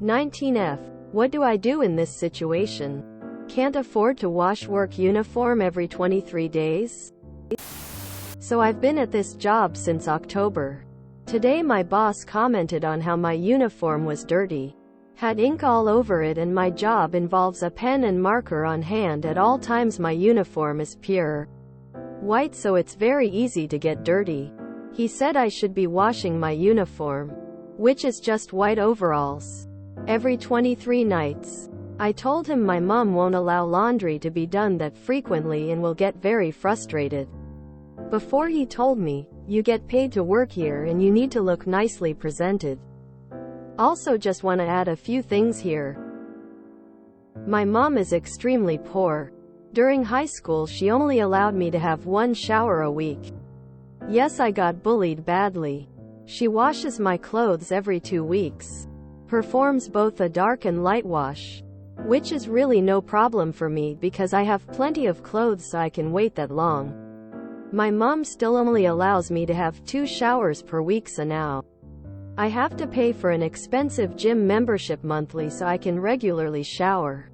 19F. What do I do in this situation? Can't afford to wash work uniform every 23 days? So I've been at this job since October. Today my boss commented on how my uniform was dirty. Had ink all over it, and my job involves a pen and marker on hand at all times. My uniform is pure white, so it's very easy to get dirty. He said I should be washing my uniform, which is just white overalls, every 23 nights. I told him my mom won't allow laundry to be done that frequently and will get very frustrated. Before he told me, you get paid to work here and you need to look nicely presented. Also just want to add a few things here. My mom is extremely poor. During high school she only allowed me to have one shower a week. Yes, I got bullied badly. She washes my clothes every 2 weeks. Performs both a dark and light wash, which is really no problem for me because I have plenty of clothes so I can wait that long. My mom still only allows me to have 2 showers per week, so now I have to pay for an expensive gym membership monthly so I can regularly shower.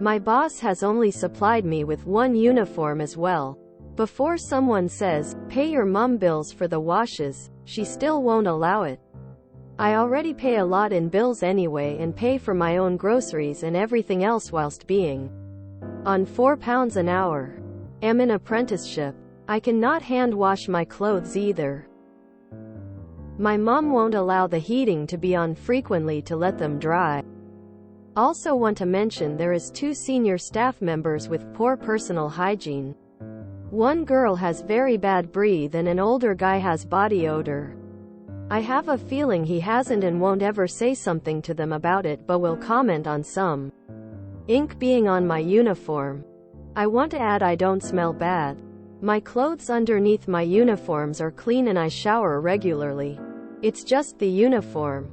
My boss has only supplied me with one uniform as well. Before someone says, pay your mom bills for the washes, she still won't allow it. I already pay a lot in bills anyway and pay for my own groceries and everything else whilst being on £4 an hour. Am in apprenticeship. I cannot hand wash my clothes either. My mom won't allow the heating to be on frequently to let them dry. Also want to mention there is 2 senior staff members with poor personal hygiene. One girl has very bad breath and an older guy has body odor. I have a feeling he hasn't and won't ever say something to them about it, but will comment on some ink being on my uniform. I want to add I don't smell bad. My clothes underneath my uniforms are clean and I shower regularly. It's just the uniform.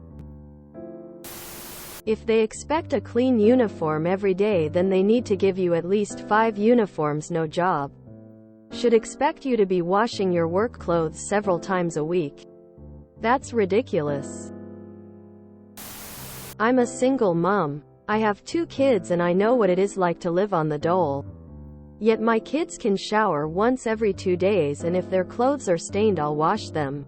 If they expect a clean uniform every day, then they need to give you at least 5 uniforms. No job should expect you to be washing your work clothes several times a week. That's ridiculous. I'm a single mom. I have 2 kids and I know what it is like to live on the dole. Yet my kids can shower once every 2 days, and if their clothes are stained I'll wash them.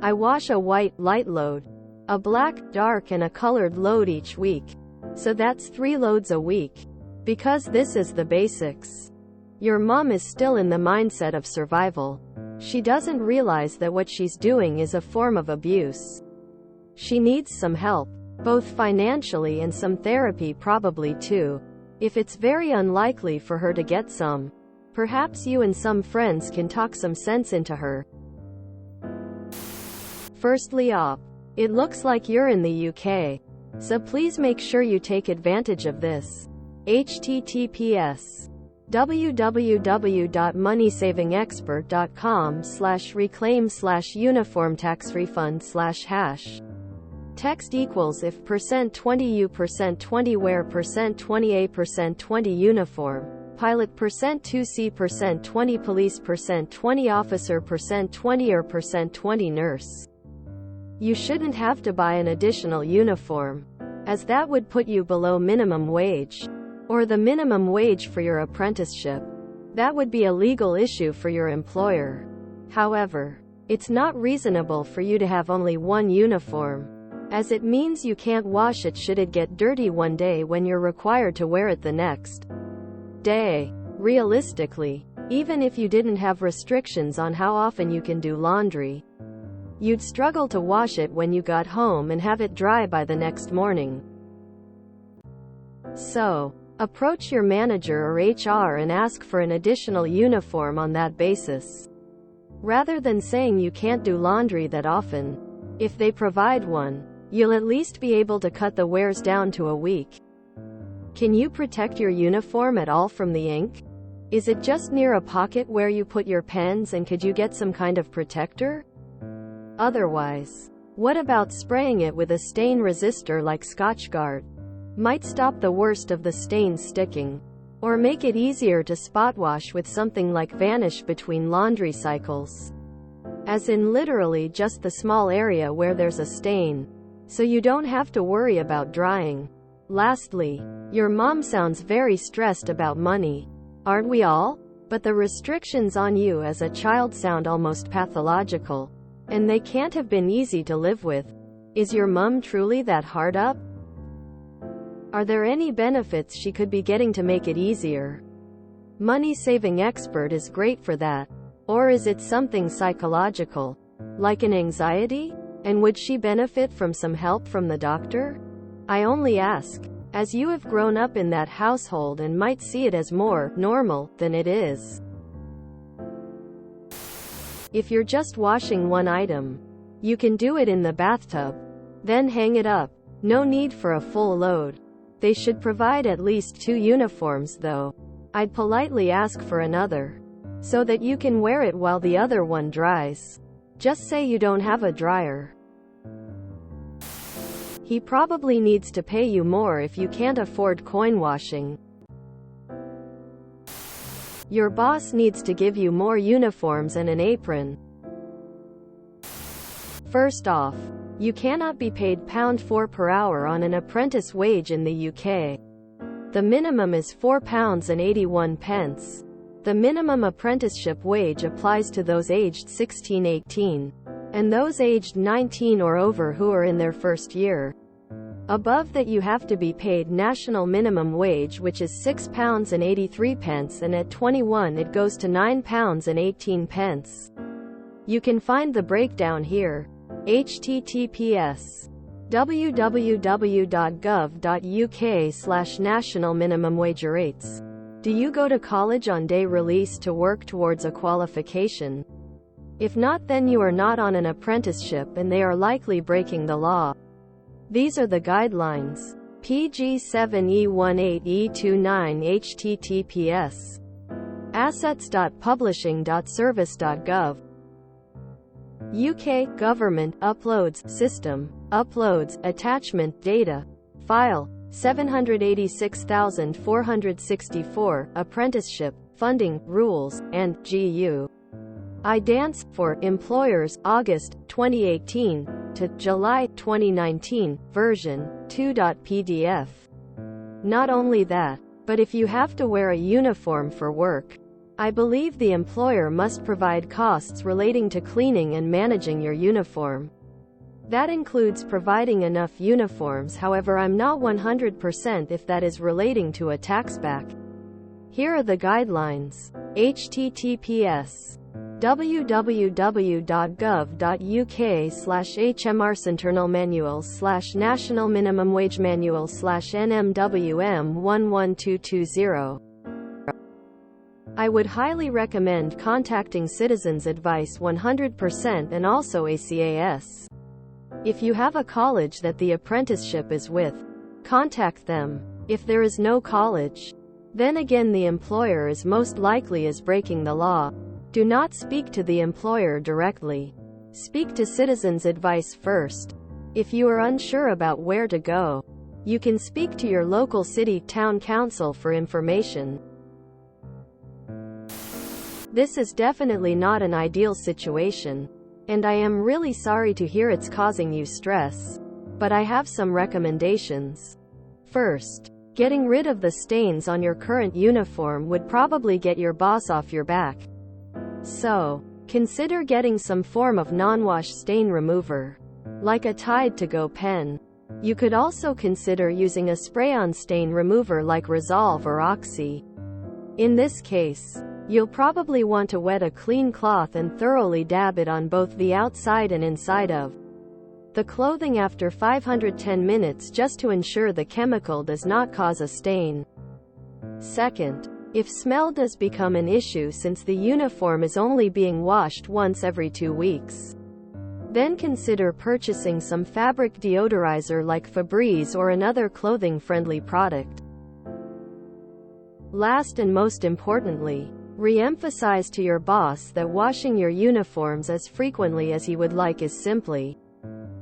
I wash a white, light load, a black, dark and a colored load each week. So that's 3 loads a week. Because this is the basics. Your mom is still in the mindset of survival. She doesn't realize that what she's doing is a form of abuse. She needs some help, both financially and some therapy probably too. If it's very unlikely for her to get some, perhaps you and some friends can talk some sense into her. Firstly op. It looks like you're in the UK. So please make sure you take advantage of this. https://moneysavingexpert.com/reclaim/uniform tax refund /# Text equals if %20 u %20 wear %28 %20 uniform pilot %2c %20 police %20 officer %20 or %20 nurse. You shouldn't have to buy an additional uniform, as that would put you below minimum wage, or the minimum wage for your apprenticeship. That would be a legal issue for your employer. However, it's not reasonable for you to have only one uniform, as it means you can't wash it should it get dirty one day when you're required to wear it the next day. Realistically, even if you didn't have restrictions on how often you can do laundry, you'd struggle to wash it when you got home and have it dry by the next morning. So, approach your manager or HR and ask for an additional uniform on that basis, rather than saying you can't do laundry that often. If they provide one, you'll at least be able to cut the wears down to a week. Can you protect your uniform at all from the ink? Is it just near a pocket where you put your pens, and could you get some kind of protector? Otherwise, what about spraying it with a stain resistor like Scotchgard? Might stop the worst of the stains sticking, or make it easier to spot wash with something like Vanish between laundry cycles. As in literally just the small area where there's a stain. so you don't have to worry about drying. Lastly, your mom sounds very stressed about money. Aren't we all? But the restrictions on you as a child sound almost pathological. And they can't have been easy to live with. Is your mom truly that hard up? Are there any benefits she could be getting to make it easier? Money-saving expert is great for that. Or is it something psychological? Like an anxiety? And would she benefit from some help from the doctor? I only ask, as you have grown up in that household and might see it as more normal than it is. If you're just washing one item, you can do it in the bathtub. Then hang it up. No need for a full load. They should provide at least 2 uniforms though. I'd politely ask for another, so that you can wear it while the other one dries. Just say you don't have a dryer. He probably needs to pay you more if you can't afford coin washing. Your boss needs to give you more uniforms and an apron. First off, you cannot be paid £4 per hour on an apprentice wage in the UK. The minimum is £4.81. The minimum apprenticeship wage applies to those aged 16-18, and those aged 19 or over who are in their first year. Above that you have to be paid national minimum wage, which is £6.83, and at 21 it goes to £9.18. You can find the breakdown here. https www.gov.uk/national minimum wage rates. Do you go to college on day release to work towards a qualification? If not, then you are not on an apprenticeship and they are likely breaking the law. These are the guidelines. PG7E18E29 https assets.publishing.service.gov. UK government uploads system uploads attachment data file 786,464 apprenticeship funding rules and GU IDance for employers August 2018 to July 2019 version 2.pdf. Not only that, but if you have to wear a uniform for work, I believe the employer must provide costs relating to cleaning and managing your uniform. That includes providing enough uniforms, however I'm not 100% if that is relating to a taxback. Here are the guidelines. https www.gov.uk/HMRS National Minimum Wage Manual /NMWM 11220. I would highly recommend contacting Citizens Advice 100% and also ACAS. If you have a college that the apprenticeship is with, contact them. If there is no college, then again the employer is most likely is breaking the law. Do not speak to the employer directly. Speak to Citizens Advice first. If you are unsure about where to go, you can speak to your local city town council for information. This is definitely not an ideal situation, and I am really sorry to hear it's causing you stress. But I have some recommendations. First, getting rid of the stains on your current uniform would probably get your boss off your back. So, consider getting some form of non-wash stain remover, like a Tide-to-Go pen. You could also consider using a spray-on stain remover like Resolve or Oxy. In this case, you'll probably want to wet a clean cloth and thoroughly dab it on both the outside and inside of the clothing after 510 minutes just to ensure the chemical does not cause a stain. Second, if smell does become an issue since the uniform is only being washed once every 2 weeks, then consider purchasing some fabric deodorizer like Febreze or another clothing-friendly product. Last and most importantly, re-emphasize to your boss that washing your uniforms as frequently as he would like is simply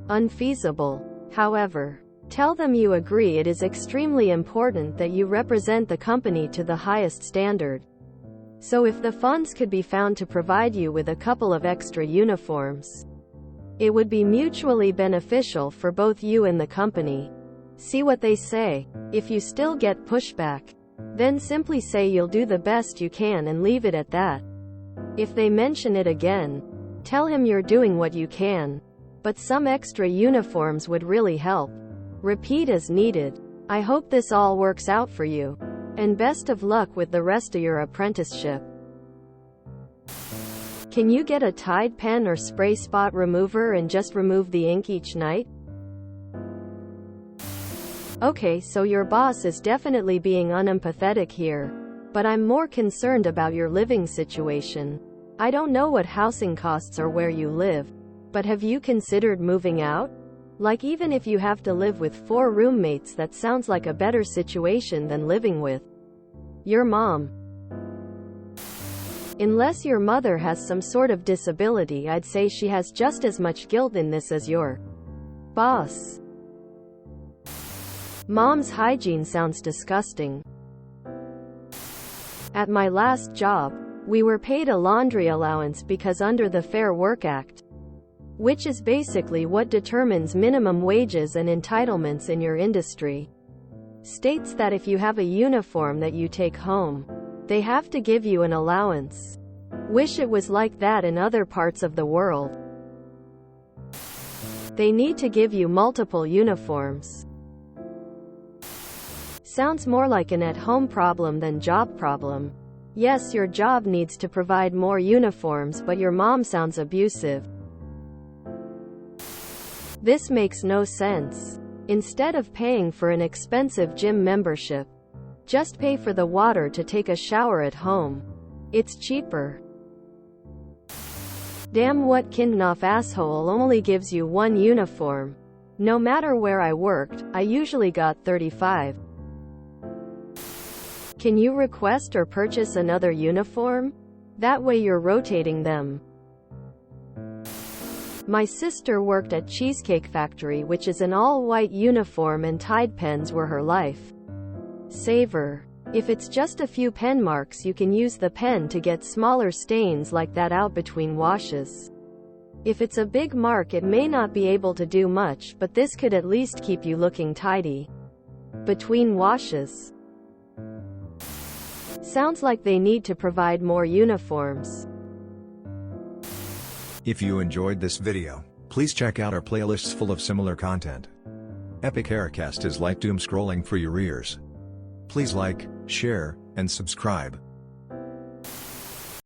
unfeasible. However, tell them you agree it is extremely important that you represent the company to the highest standard. So if the funds could be found to provide you with a couple of extra uniforms, It would be mutually beneficial for both you and the company. See what they say. If you still get pushback, then simply say you'll do the best you can and leave it at that. If they mention it again, tell him you're doing what you can, but some extra uniforms would really help. Repeat as needed. I hope this all works out for you, and best of luck with the rest of your apprenticeship. Can you get a Tide pen or spray spot remover and just remove the ink each night? Okay, so your boss is definitely being unempathetic here, but I'm more concerned about your living situation. I don't know what housing costs are where you live, but have you considered moving out? Like, even if you have to live with 4 roommates, that sounds like a better situation than living with your mom. Unless your mother has some sort of disability, I'd say she has just as much guilt in this as your boss. Mom's hygiene sounds disgusting. At my last job, we were paid a laundry allowance because under the Fair Work Act, which is basically what determines minimum wages and entitlements in your industry, states that if you have a uniform that you take home, they have to give you an allowance. Wish it was like that in other parts of the world. They need to give you multiple uniforms. Sounds more like an at-home problem than job problem. Yes, your job needs to provide more uniforms, but your mom sounds abusive. This makes no sense. Instead of paying for an expensive gym membership, just pay for the water to take a shower at home. It's cheaper. Damn, what kind-of asshole only gives you 1 uniform? No matter where I worked, I usually got 35. Can you request or purchase another uniform? That way you're rotating them. My sister worked at Cheesecake Factory, which is an all-white uniform, and Tide pens were her life saver. If it's just a few pen marks, you can use the pen to get smaller stains like that out between washes. If it's a big mark, it may not be able to do much, but this could at least keep you looking tidy between washes. Sounds like they need to provide more uniforms. If you enjoyed this video, please check out our playlists full of similar content. Epic Haircast is like doom scrolling for your ears. Please like, share, and subscribe.